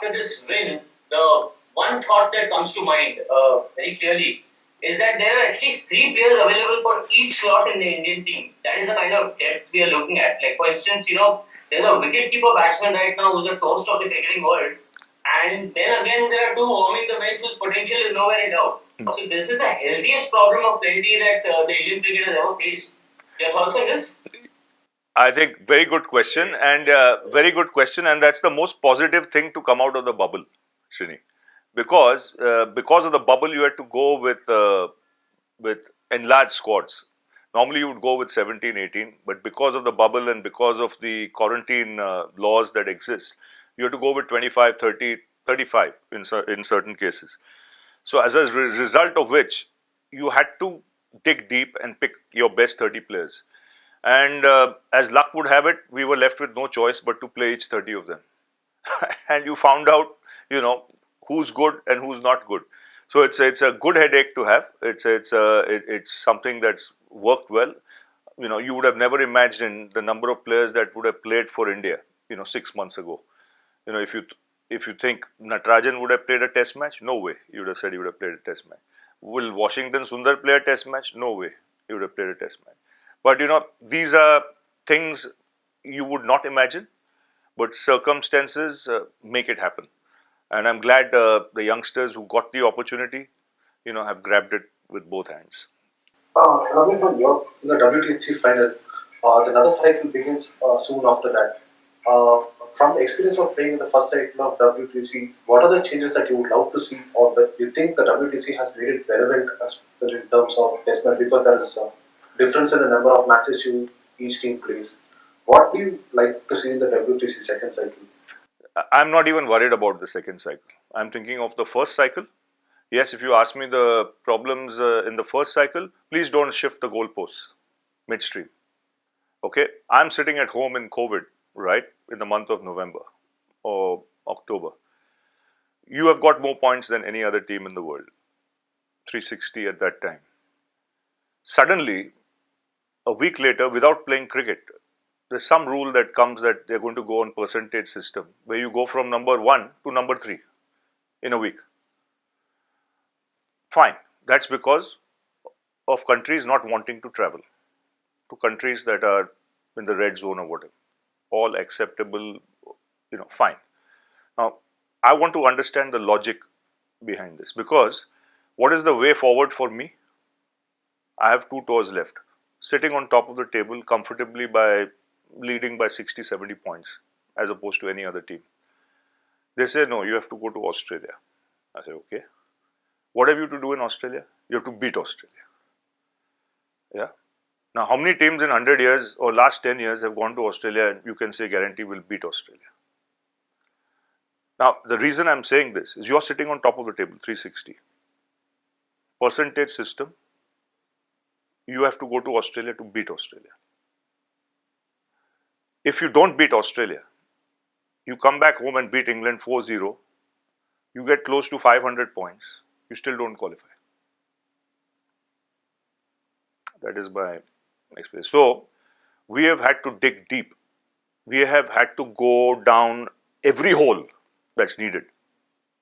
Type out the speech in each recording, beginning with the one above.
after this win, the one thought that comes to mind very clearly is that there are at least three players available for each slot in the Indian team. That is the kind of depth we are looking at. Like, for instance, there's a wicket-keeper batsman right now who's a toast of the cricketing world. And then again, there are two warming the bench whose potential is nowhere in doubt. So this is the healthiest problem of plenty that the Indian cricket has ever faced. Your thoughts on this? I think very good question, and that's the most positive thing to come out of the bubble, Srini, because of the bubble you had to go with enlarged squads. Normally you would go with 17, 18, but because of the bubble and because of the quarantine laws that exist, you have to go with 25, 30, 35 in certain cases. So as a result of which, you had to dig deep and pick your best 30 players. And as luck would have it, we were left with no choice but to play each 30 of them. And you found out, who's good and who's not good. So it's a good headache to have. It's something that's worked well. You would have never imagined the number of players that would have played for India, 6 months ago. If you think Natarajan would have played a test match, no way. You would have said he would have played a test match. Will Washington Sundar play a test match? No way. He would have played a test match. But these are things you would not imagine, but circumstances make it happen. And I'm glad the youngsters who got the opportunity, have grabbed it with both hands. Ravi, in the WTC final, another cycle begins soon after that. From the experience of playing in the first cycle of WTC, what are the changes that you would love to see, or that you think the WTC has made it relevant as well in terms of test match, because there is a difference in the number of matches each team plays. What do you like to see in the WTC second cycle? I'm not even worried about the second cycle. I'm thinking of the first cycle. Yes, if you ask me the problems in the first cycle, please don't shift the goalposts midstream. Okay, I'm sitting at home in COVID, right, in the month of November or October. You have got more points than any other team in the world, 360 at that time. Suddenly, a week later, without playing cricket, there's some rule that comes that they're going to go on percentage system, where you go from number 1 to number 3 in a week. Fine, that's because of countries not wanting to travel to countries that are in the red zone or whatever. All acceptable, fine. Now, I want to understand the logic behind this, because what is the way forward for me? I have 2 tours left, sitting on top of the table comfortably by leading by 60, 70 points as opposed to any other team. They say, no, you have to go to Australia. I say, okay. What have you to do in Australia? You have to beat Australia. Yeah. Now, how many teams in 100 years or last 10 years have gone to Australia and you can say guarantee will beat Australia? Now, the reason I'm saying this is you're sitting on top of the table, 360. Percentage system, you have to go to Australia to beat Australia. If you don't beat Australia, you come back home and beat England 4-0, you get close to 500 points, you still don't qualify. That is my experience. So, we have had to dig deep. We have had to go down every hole that's needed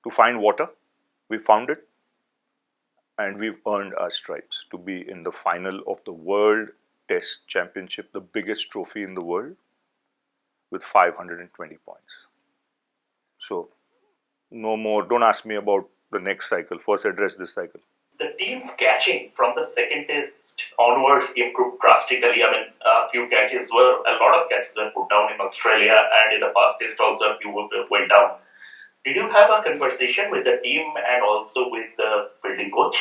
to find water. We found it, and we've earned our stripes to be in the final of the World Test Championship, the biggest trophy in the world, with 520 points. So, no more. Don't ask me about the next cycle. First, address this cycle. The team's catching from the second test onwards improved drastically. I mean, a lot of catches were put down in Australia, and in the past test also a few went down. Did you have a conversation with the team and also with the fielding coach?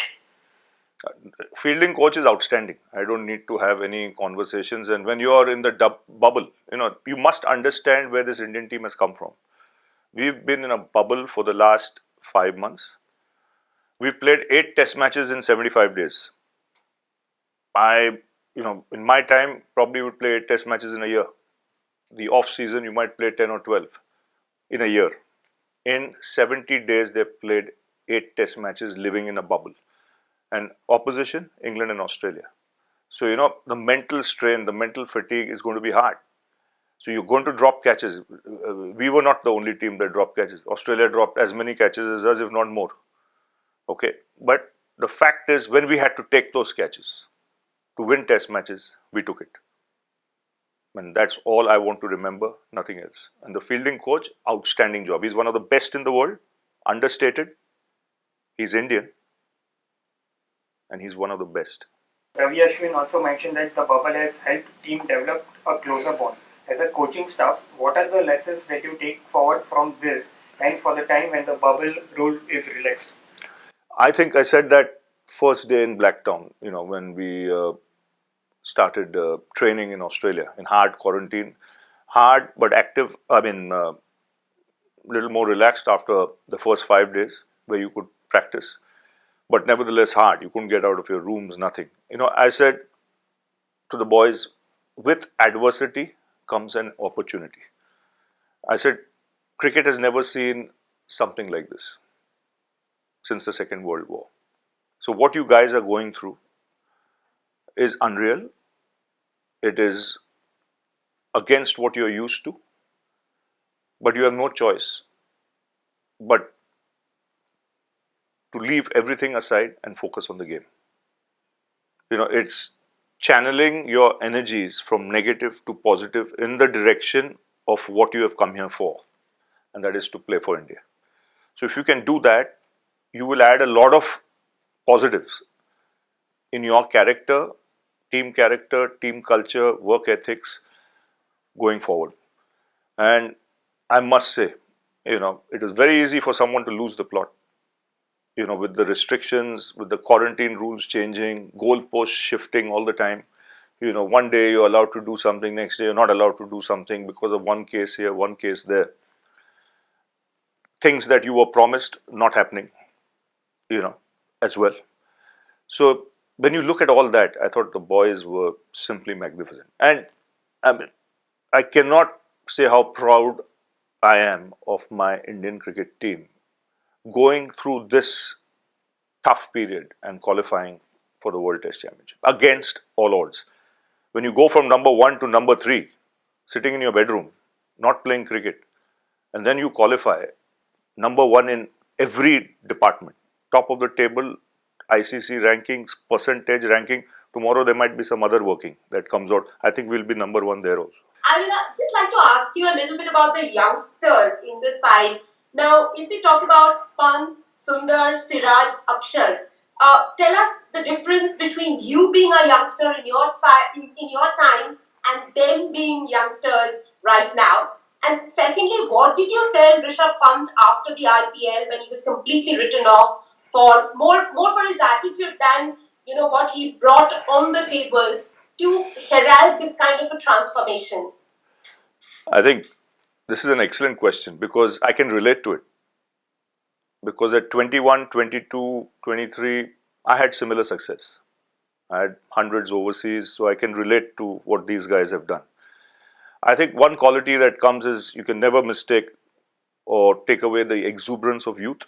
Fielding coach is outstanding. I don't need to have any conversations. And when you are in the bubble, you must understand where this Indian team has come from. We've been in a bubble for the last 5 months. We've played 8 test matches in 75 days. In my time, probably would play 8 test matches in a year. The off season, you might play 10 or 12 in a year. In 70 days, they've played 8 test matches living in a bubble. And opposition, England and Australia. So, the mental strain, the mental fatigue is going to be hard. So you're going to drop catches. We were not the only team that dropped catches. Australia dropped as many catches as us, if not more. Okay, but the fact is, when we had to take those catches to win test matches, we took it. And that's all I want to remember, nothing else. And the fielding coach, outstanding job. He's one of the best in the world, understated. He's Indian, and he's one of the best. Ravi Ashwin also mentioned that the bubble has helped team develop a closer bond. As a coaching staff, what are the lessons that you take forward from this and for the time when the bubble rule is relaxed? I think I said that first day in Blacktown, when we started training in Australia in hard quarantine, hard but active. I mean, little more relaxed after the first 5 days where you could practice, but nevertheless hard. You couldn't get out of your rooms, nothing. I said to the boys, with adversity comes an opportunity. I said, cricket has never seen something like this since the Second World War. So what you guys are going through is unreal. It is against what you're used to, but you have no choice but to leave everything aside and focus on the game. It's channeling your energies from negative to positive in the direction of what you have come here for, and that is to play for India. So if you can do that, you will add a lot of positives in your character, team culture, work ethics going forward. And I must say, it is very easy for someone to lose the plot. With the restrictions, with the quarantine rules changing, goalposts shifting all the time. One day you're allowed to do something, next day you're not allowed to do something because of one case here, one case there. Things that you were promised not happening, as well. So when you look at all that, I thought the boys were simply magnificent. And I cannot say how proud I am of my Indian cricket team going through this tough period and qualifying for the World Test Championship against all odds. When you go from number 1 to number 3, sitting in your bedroom, not playing cricket, and then you qualify number 1 in every department, top of the table, ICC rankings, percentage ranking. Tomorrow there might be some other working that comes out. I think we'll be number 1 there also. I would just like to ask you a little bit about the youngsters in the side. Now, if we talk about Pant, Sundar, Siraj, Akshar, tell us the difference between you being a youngster in your time and them being youngsters right now. And secondly, what did you tell Rishabh Pant after the IPL when he was completely written off for more for his attitude than what he brought on the table to herald this kind of a transformation? I think this is an excellent question because I can relate to it. Because at 21, 22, 23, I had similar success. I had hundreds overseas, so I can relate to what these guys have done. I think one quality that comes is you can never mistake or take away the exuberance of youth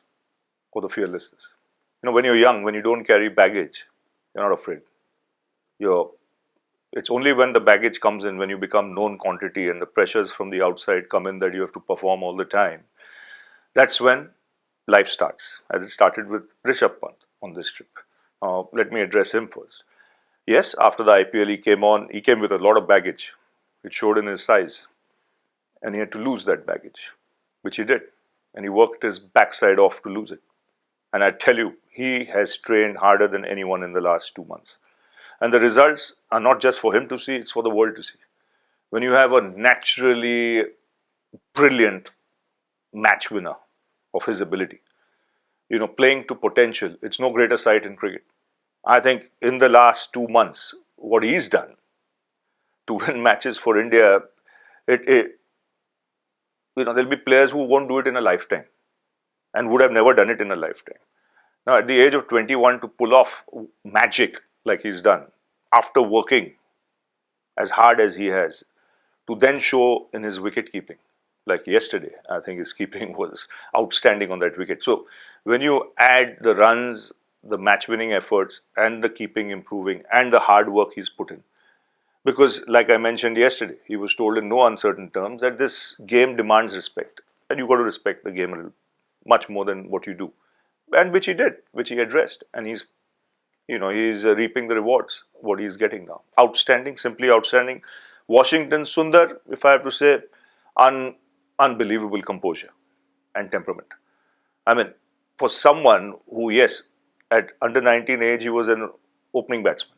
or the fearlessness. When you're young, when you don't carry baggage, you're not afraid. It's only when the baggage comes in, when you become known quantity and the pressures from the outside come in that you have to perform all the time, that's when life starts, as it started with Rishabh Pant on this trip. Let me address him first. Yes, after the IPL he came with a lot of baggage. It showed in his size. And he had to lose that baggage, which he did. And he worked his backside off to lose it. And I tell you, he has trained harder than anyone in the last 2 months. And the results are not just for him to see, it's for the world to see. When you have a naturally brilliant match winner of his ability, playing to potential, it's no greater sight in cricket. I think in the last 2 months, what he's done to win matches for India, there'll be players who won't do it in a lifetime and would have never done it in a lifetime. Now, at the age of 21, to pull off magic like he's done, after working as hard as he has, to then show in his wicket keeping, like yesterday, I think his keeping was outstanding on that wicket. So, when you add the runs, the match winning efforts, and the keeping improving, and the hard work he's put in, Because, like I mentioned yesterday, he was told in no uncertain terms that this game demands respect, and you got to respect the game a little, much more than what you do, and which he did, which he addressed, and he's reaping the rewards what he's getting now. Outstanding, simply outstanding. Washington Sundar, if I have to say, unbelievable composure and temperament. I mean, for someone who, yes, at under 19 age, he was an opening batsman.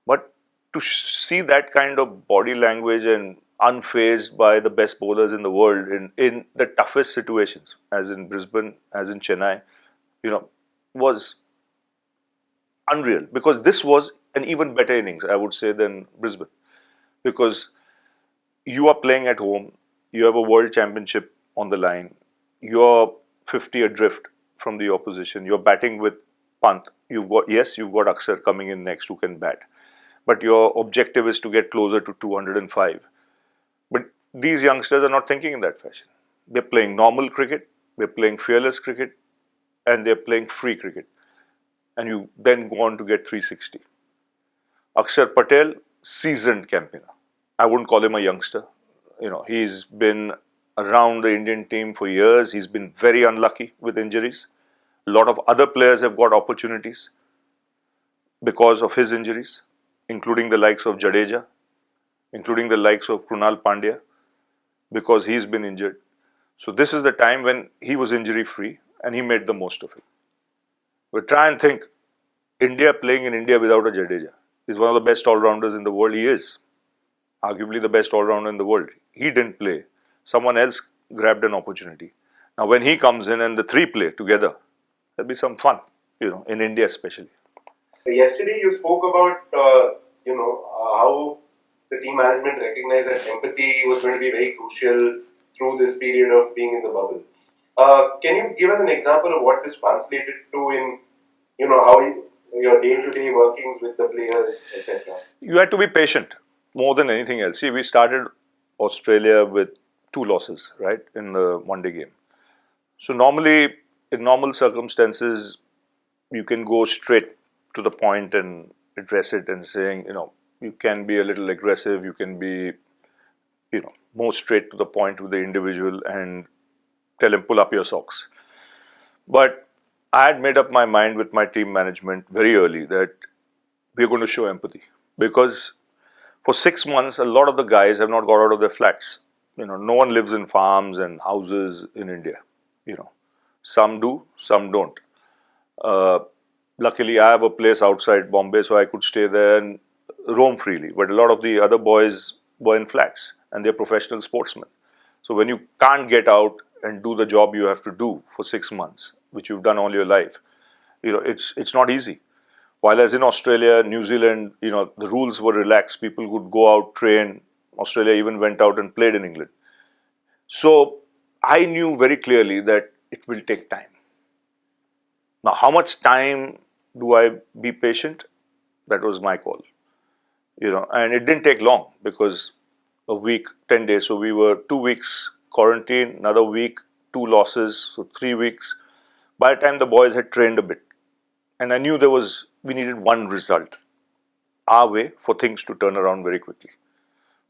But to see that kind of body language and unfazed by the best bowlers in the world in the toughest situations, as in Brisbane, as in Chennai, was unreal. Because this was an even better innings, I would say, than Brisbane. Because you are playing at home, you have a world championship on the line, you're 50 adrift from the opposition, you're batting with Pant. You've got Akshar coming in next who can bat. But your objective is to get closer to 205. But these youngsters are not thinking in that fashion. They're playing normal cricket, they're playing fearless cricket, and they're playing free cricket. And you then go on to get 360. Akshar Patel, seasoned campaigner. I wouldn't call him a youngster. He's been around the Indian team for years. He's been very unlucky with injuries. A lot of other players have got opportunities because of his injuries, including the likes of Jadeja, including the likes of Krunal Pandya, because he's been injured. So this is the time when he was injury free and he made the most of it. But try and think, India playing in India without a Jadeja is one of the best all-rounders in the world. He is arguably the best all-rounder in the world. He didn't play. Someone else grabbed an opportunity. Now when he comes in and the three play together, there'll be some fun, in India especially. Yesterday you spoke about, how the team management recognized that empathy was going to be very crucial through this period of being in the bubble. Can you give us an example of what this translated to in, how your day-to-day workings with the players, etc.? You had to be patient more than anything else. See, we started Australia with 2 losses, right, in the one-day game. So normally, in normal circumstances, you can go straight to the point and address it and saying, you can be a little aggressive, you can be, more straight to the point with the individual and tell him, pull up your socks. But I had made up my mind with my team management very early that we're going to show empathy. Because for 6 months, a lot of the guys have not got out of their flats. No one lives in farms and houses in India. Some do, some don't. Luckily, I have a place outside Bombay, so I could stay there and roam freely. But a lot of the other boys were in flats, and they're professional sportsmen. So when you can't get out and do the job you have to do for 6 months, which you've done all your life, it's not easy. While as in Australia, New Zealand, the rules were relaxed. People could go out, train. Australia even went out and played in England. So I knew very clearly that it will take time. Now, how much time do I be patient? That was my call. And it didn't take long because a week, 10 days. So we were 2 weeks quarantine, another week, 2 losses, so 3 weeks. By the time the boys had trained a bit, and I knew we needed one result, our way, for things to turn around very quickly.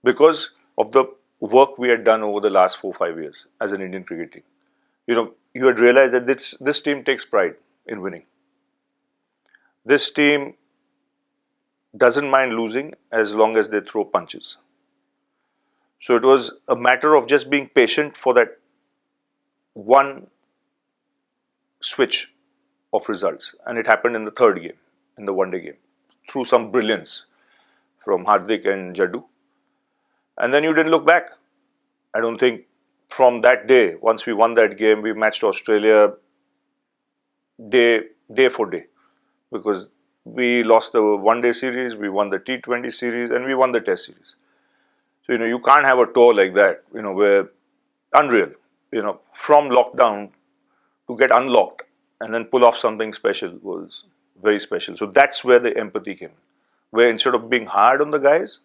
Because of the work we had done over the last 4-5 years as an Indian cricket team. You had realized that this team takes pride in winning. This team doesn't mind losing as long as they throw punches. So it was a matter of just being patient for that one switch of results. And it happened in the 3rd game, in the one-day game, through some brilliance from Hardik and Jaddu. And then you didn't look back. I don't think from that day, once we won that game, we matched Australia day for day. Because we lost the one-day series, we won the T20 series, and we won the Test series. So, you can't have a tour like that, where unreal, from lockdown to get unlocked and then pull off something special was very special. So that's where the empathy came in. Where instead of being hard on the guys,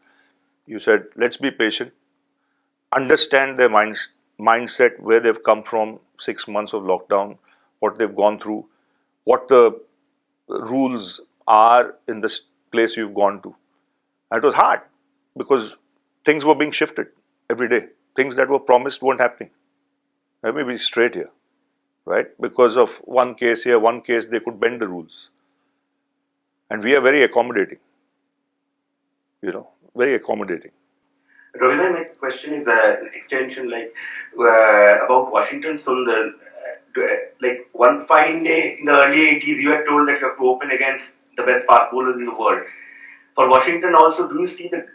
you said, let's be patient, understand their mindset, where they've come from, 6 months of lockdown, what they've gone through, what the rules are in this place you've gone to. And it was hard. because things were being shifted every day. Things that were promised weren't happening. Let me be straight here, right? Because of one case here, one case, they could bend the rules. And we are very accommodating, very accommodating. Ravi, my question is an extension about Washington Sundar. Like one fine day in the early 80s, you were told that you have to open against the best fast bowlers in the world. For Washington also, do you see the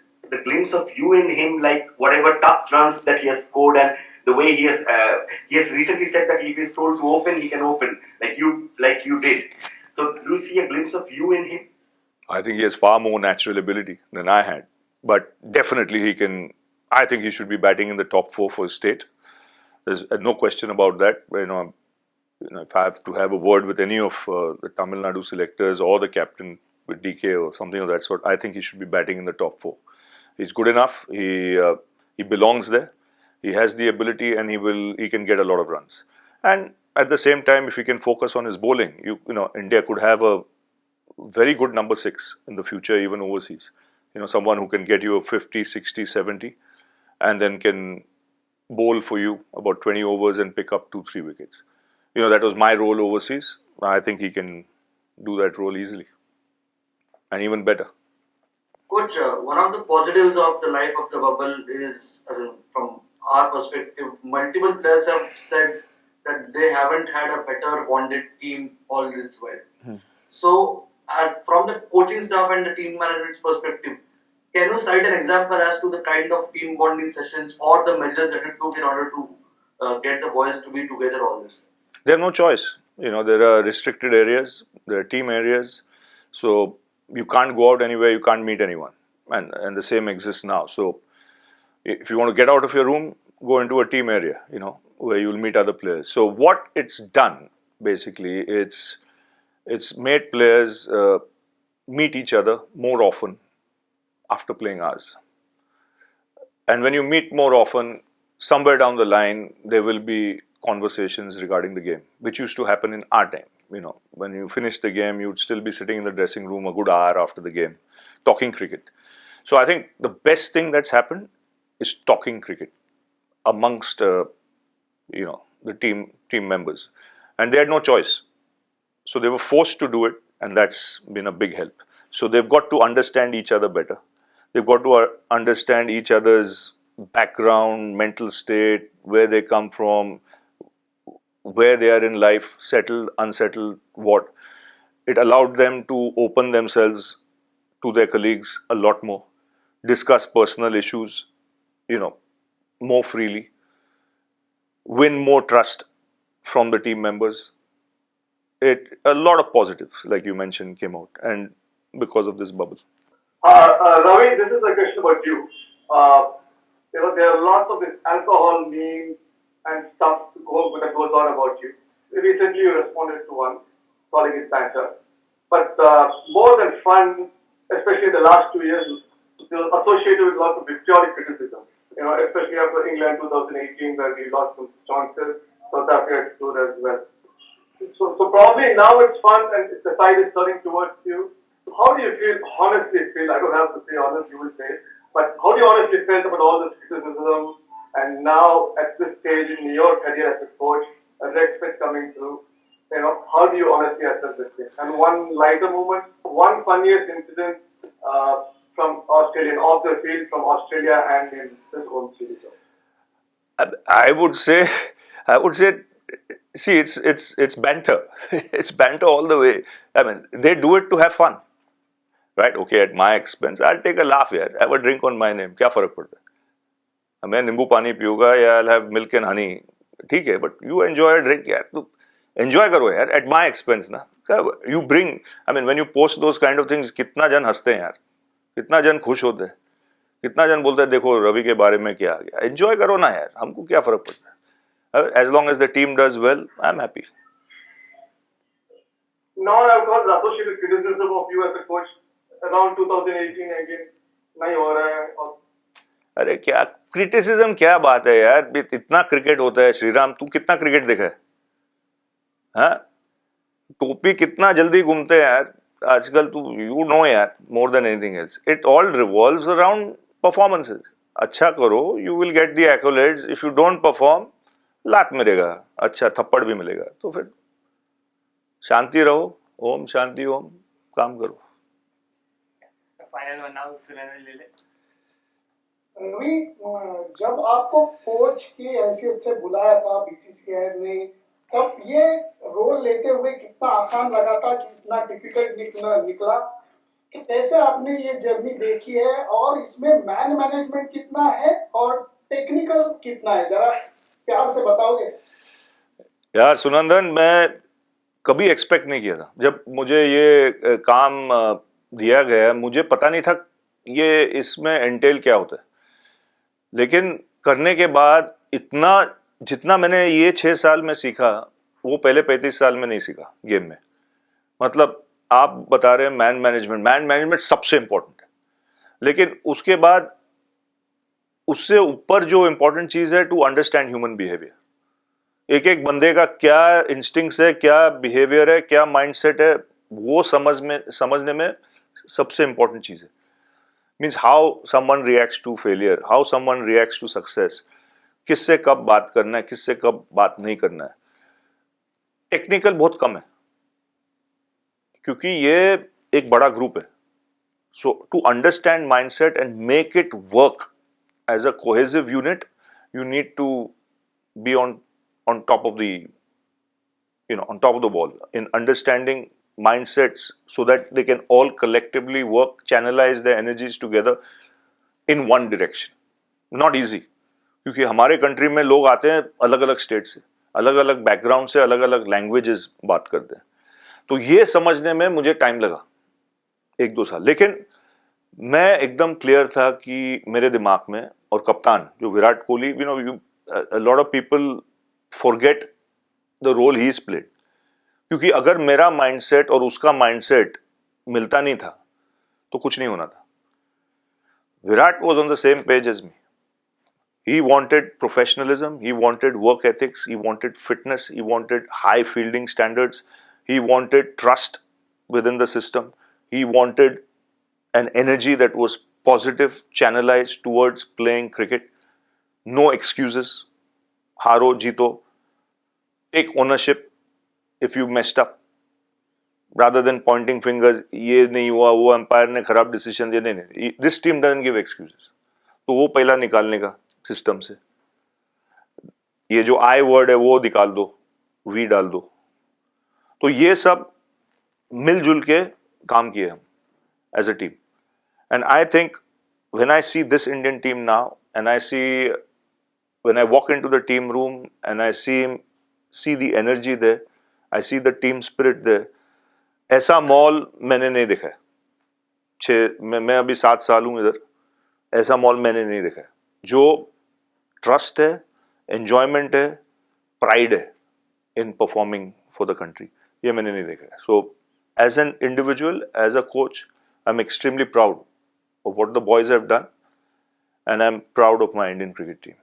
glimpse of you in him, like whatever tough runs that he has scored and the way he has recently said that if he is told to open, he can open like you did. So do you see a glimpse of you in him? I think he has far more natural ability than I had. But definitely he can. I think he should be batting in the top 4 for his state. There's no question about that. If I have to have a word with any of the Tamil Nadu selectors or the captain with DK or something of that sort, I think he should be batting in the top 4. He's good enough. He belongs there. He has the ability, and he can get a lot of runs. And at the same time, if he can focus on his bowling, India could have a very good number 6 in the future, even overseas. Someone who can get you a 50, 60, 70, and then can bowl for you about 20 overs and pick up 2, 3 wickets. That was my role overseas. I think he can do that role easily and even better. Coach, one of the positives of the life of the bubble is, from our perspective, multiple players have said that they haven't had a better bonded team all this while. So, from the coaching staff and the team management's perspective, can you cite an example as to the kind of team bonding sessions or the measures that you took in order to get the boys to be together all this? They have no choice. There are restricted areas, there are team areas. So you can't go out anywhere, you can't meet anyone. And the same exists now. So if you want to get out of your room, go into a team area, where you'll meet other players. So what it's done, basically, it's made players meet each other more often after playing hours. And when you meet more often, somewhere down the line, there will be conversations regarding the game, which used to happen in our time. When you finish the game, you'd still be sitting in the dressing room a good hour after the game, talking cricket. So I think the best thing that's happened is talking cricket amongst, the team members. And they had no choice. So they were forced to do it, and that's been a big help. So they've got to understand each other better. They've got to understand each other's background, mental state, where they come from, where they are in life, settled, unsettled, what. It allowed them to open themselves to their colleagues a lot more, discuss personal issues, more freely, win more trust from the team members. A lot of positives, like you mentioned, came out, and because of this bubble. Ravi, this is a question about you. There are lots of this alcohol memes and stuff that goes on about you. Recently, you responded to one, calling it banter. But more than fun, especially in the last 2 years, it was associated with lots of vitriolic criticism. Especially after England 2018, where we lost some chances, South Africa stood as well. So probably now it's fun and the tide is turning towards you. How do you honestly feel, I don't have to say honest, you will say, but how do you honestly feel about all this criticism and now at this stage in your career as a coach, a respect coming through, how do you honestly assess this thing? And one lighter moment, one funniest incident from Australian off the field from Australia and in this home series? I would say, see, it's banter. It's banter all the way. I mean, they do it to have fun, right? Okay, at my expense, I'll take a laugh here. Have a drink on my name. क्या फर्क पड़ता है? मैं नींबू पानी पीऊँगा या I'll have milk and honey. ठीक है, but you enjoy a drink यार. तू enjoy करो यार. At my expense ना. You bring. I mean, when you post those kind of things, कितना जन हंसते हैं यार. कितना जन खुश होते हैं. कितना जन बोलते हैं देखो रवि के बारे में क्या आ गया. Enjoy करो ना यार. हमको क्या फर्क पड़ता है? As long as the team does well, I'm happy. Now I've got associated criticism of you as a coach around 2018 again. नहीं हो रहा है. अरे क्या क्रिटिसिज्म क्या बात है यार. इतना क्रिकेट होता है श्रीराम. तू कितना क्रिकेट देखा है? हाँ, टोपी कितना जल्दी घूमते हैं यार आजकल. तू यू नो यार more than anything else. It all revolves around performances. अच्छा करो, you will get the accolades. If you don't perform, लात मिलेगा, अच्छा थप्पड़ भी मिलेगा. तो फिर शांति रहो, ओम शांति ओम, काम करो. फाइनल वन नाउ, सुरेंद्र ले ले. रवि, जब आपको कोच की हैसियत से बुलाया था बीसीसीआई ने, तब ये रोल लेते हुए कितना आसान लगा था, कितना डिफिकल्ट निकला, कैसे आपने ये जर्नी देखी है, और इसमें मैन मैनेजमेंट कितना है और टेक्निकल कितना है, जरा प्यार से बताओगे? यार सुनंदन, मैं कभी एक्सपेक्ट नहीं किया था. जब मुझे ये काम दिया गया, मुझे पता नहीं था ये इसमें एंटेल क्या होता है. लेकिन करने के बाद इतना, जितना मैंने ये 6 साल में सीखा, वो पहले 35 साल में नहीं सीखा गेम में. मतलब आप बता रहे हैं मैन मैनेजमेंट सबसे इंपॉर्टेंट है. लेकिन उसके बाद उससे ऊपर जो इंपॉर्टेंट चीज है, टू अंडरस्टैंड ह्यूमन बिहेवियर. एक एक बंदे का क्या इंस्टिंक्ट्स है, क्या बिहेवियर है, क्या माइंडसेट है, वो समझने में सबसे इंपॉर्टेंट चीज है. Means how someone reacts to failure, how someone reacts to success, किससे कब बात करना है, किससे कब बात नहीं करना है. टेक्निकल बहुत कम है, क्योंकि ये एक बड़ा ग्रुप है. So to understand mindset and make it work as a cohesive unit, you need to be on top of the, on top of the ball in understanding mindsets, so that they can all collectively work, channelize their energies together in one direction. Not easy, क्योंकि हमारे country में लोग आते हैं अलग अलग state से, अलग अलग बैकग्राउंड से, अलग अलग लैंग्वेजेस बात करते हैं. तो ये समझने में मुझे टाइम लगा 1-2 साल. लेकिन मैं एकदम क्लियर था कि मेरे दिमाग में, और कप्तान जो Virat Kohli, a lot of people forget the role he's played. क्योंकि अगर मेरा माइंडसेट और उसका माइंडसेट मिलता नहीं था तो कुछ नहीं होना था. Virat was on the same page as me. He wanted professionalism, he wanted work ethics, he wanted fitness, he wanted high fielding standards, he wanted trust within the system, he wanted an energy that was positive, channelized towards playing cricket. No excuses. Haro, jeeto. Take ownership if you messed up. Rather than pointing fingers, ये नहीं हुआ, वो umpire ने खराब decision दिया. नहीं. This team doesn't give excuses. तो वो पहला निकालने का सिस्टम से. ये जो I word है वो निकाल दो, V डाल दो. तो ये सब मिलजुल के काम किए हम as a team. And I think when I see this Indian team now, and when I walk into the team room and I see the energy there, I see the team spirit there, ऐसा mall मैंने नहीं देखा है. मैं अभी 7 साल हूँ इधर, ऐसा मॉल मैंने नहीं देखा है. जो ट्रस्ट है, एंजॉयमेंट है, प्राइड है in performing for the country, ये मैंने नहीं देखा है. So as an individual, as a coach, I am extremely proud of what the boys have done, and I'm proud of my Indian cricket team.